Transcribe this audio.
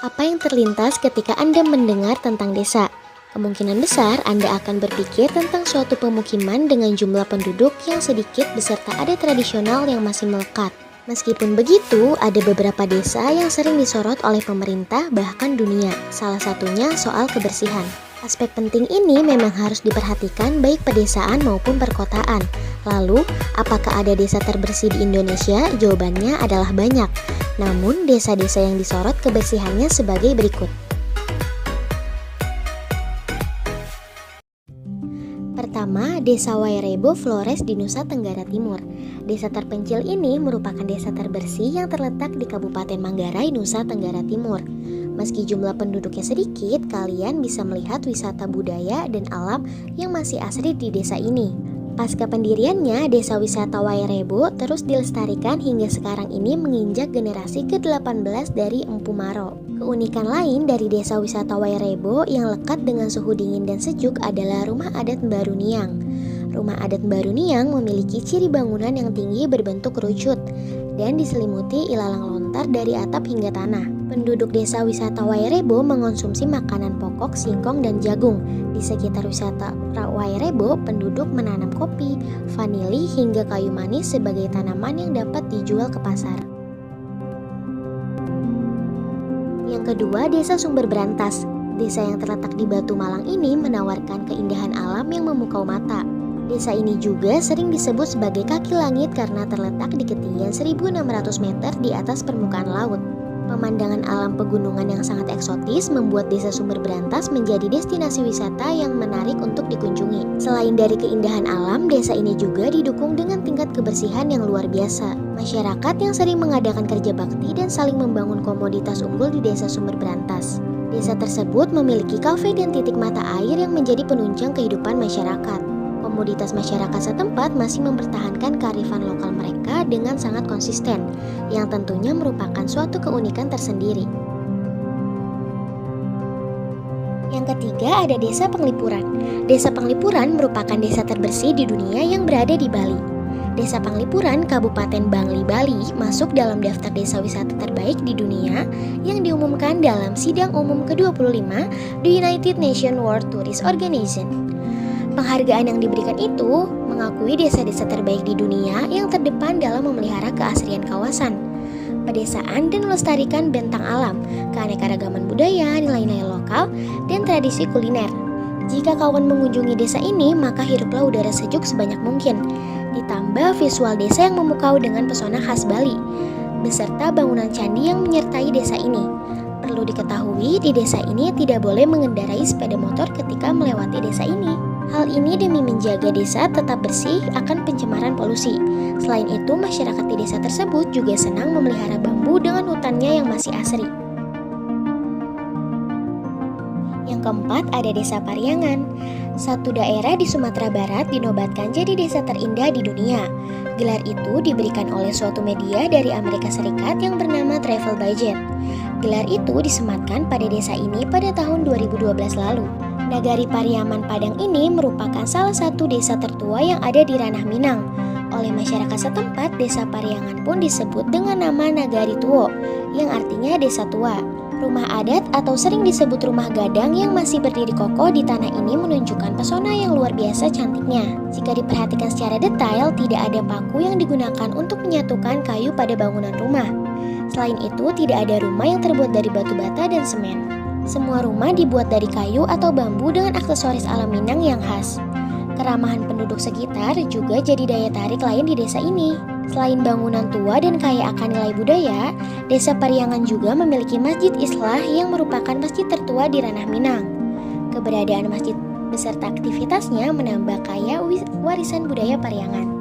Apa yang terlintas ketika Anda mendengar tentang desa? Kemungkinan besar Anda akan berpikir tentang suatu pemukiman dengan jumlah penduduk yang sedikit beserta adat tradisional yang masih melekat. Meskipun begitu, ada beberapa desa yang sering disorot oleh pemerintah bahkan dunia, salah satunya soal kebersihan. Aspek penting ini memang harus diperhatikan baik pedesaan maupun perkotaan. Lalu, apakah ada desa terbersih di Indonesia? Jawabannya adalah banyak. Namun, desa-desa yang disorot kebersihannya sebagai berikut. Pertama, Desa Wairebo Flores di Nusa Tenggara Timur. Desa terpencil ini merupakan desa terbersih yang terletak di Kabupaten Manggarai, Nusa Tenggara Timur. Meski jumlah penduduknya sedikit, kalian bisa melihat wisata budaya dan alam yang masih asri di desa ini. Pasca pendiriannya, Desa Wisata Wairebo terus dilestarikan hingga sekarang ini menginjak generasi ke-18 dari Empu Maro. Keunikan lain dari Desa Wisata Wairebo yang lekat dengan suhu dingin dan sejuk adalah Rumah Adat Mbaruniang. Rumah Adat Mbaruniang memiliki ciri bangunan yang tinggi berbentuk kerucut dan diselimuti ilalang lontar dari atap hingga tanah. Penduduk Desa Wisata Wairebo mengonsumsi makanan pokok, singkong, dan jagung. Di sekitar wisata Wairebo, penduduk menanam kopi, vanili, hingga kayu manis sebagai tanaman yang dapat dijual ke pasar. Yang kedua, Desa Sumber Brantas. Desa yang terletak di Batu Malang ini menawarkan keindahan alam yang memukau mata. Desa ini juga sering disebut sebagai kaki langit karena terletak di ketinggian 1.600 meter di atas permukaan laut. Pemandangan alam pegunungan yang sangat eksotis membuat Desa Sumber Brantas menjadi destinasi wisata yang menarik untuk dikunjungi. Selain dari keindahan alam, desa ini juga didukung dengan tingkat kebersihan yang luar biasa. Masyarakat yang sering mengadakan kerja bakti dan saling membangun komoditas unggul di Desa Sumber Brantas. Desa tersebut memiliki kafe dan titik mata air yang menjadi penunjang kehidupan masyarakat. Komoditas masyarakat setempat masih mempertahankan kearifan lokal mereka dengan sangat konsisten, yang tentunya merupakan suatu keunikan tersendiri. Yang ketiga ada Desa Penglipuran. Desa Penglipuran merupakan desa terbersih di dunia yang berada di Bali. Desa Penglipuran, Kabupaten Bangli, Bali, masuk dalam daftar desa wisata terbaik di dunia yang diumumkan dalam Sidang Umum ke-25 The United Nations World Tourist Organization. Penghargaan yang diberikan itu mengakui desa-desa terbaik di dunia yang terdepan dalam memelihara keasrian kawasan, pedesaan, dan melestarikan bentang alam, keanekaragaman budaya, nilai-nilai lokal, dan tradisi kuliner. Jika kawan mengunjungi desa ini, maka hiruplah udara sejuk sebanyak mungkin. Ditambah visual desa yang memukau dengan pesona khas Bali, beserta bangunan candi yang menyertai desa ini. Perlu diketahui, di desa ini tidak boleh mengendarai sepeda motor ketika melewati desa ini. Hal ini demi menjaga desa tetap bersih akan pencemaran polusi. Selain itu, masyarakat di desa tersebut juga senang memelihara bambu dengan hutannya yang masih asri. Yang keempat ada Desa Pariangan. Satu daerah di Sumatera Barat dinobatkan jadi desa terindah di dunia. Gelar itu diberikan oleh suatu media dari Amerika Serikat yang bernama Travel Budget. Gelar itu disematkan pada desa ini pada tahun 2012 lalu. Nagari Pariaman Padang ini merupakan salah satu desa tertua yang ada di Ranah Minang. Oleh masyarakat setempat, Desa Pariangan pun disebut dengan nama Nagari Tuo, yang artinya desa tua. Rumah adat atau sering disebut rumah gadang yang masih berdiri kokoh di tanah ini menunjukkan pesona yang luar biasa cantiknya. Jika diperhatikan secara detail, tidak ada paku yang digunakan untuk menyatukan kayu pada bangunan rumah. Selain itu, tidak ada rumah yang terbuat dari batu bata dan semen. Semua rumah dibuat dari kayu atau bambu dengan aksesoris alam Minang yang khas. Keramahan penduduk sekitar juga jadi daya tarik lain di desa ini. Selain bangunan tua dan kaya akan nilai budaya, Desa Pariangan juga memiliki Masjid Islah yang merupakan masjid tertua di Ranah Minang. Keberadaan masjid beserta aktivitasnya menambah kaya warisan budaya Pariangan.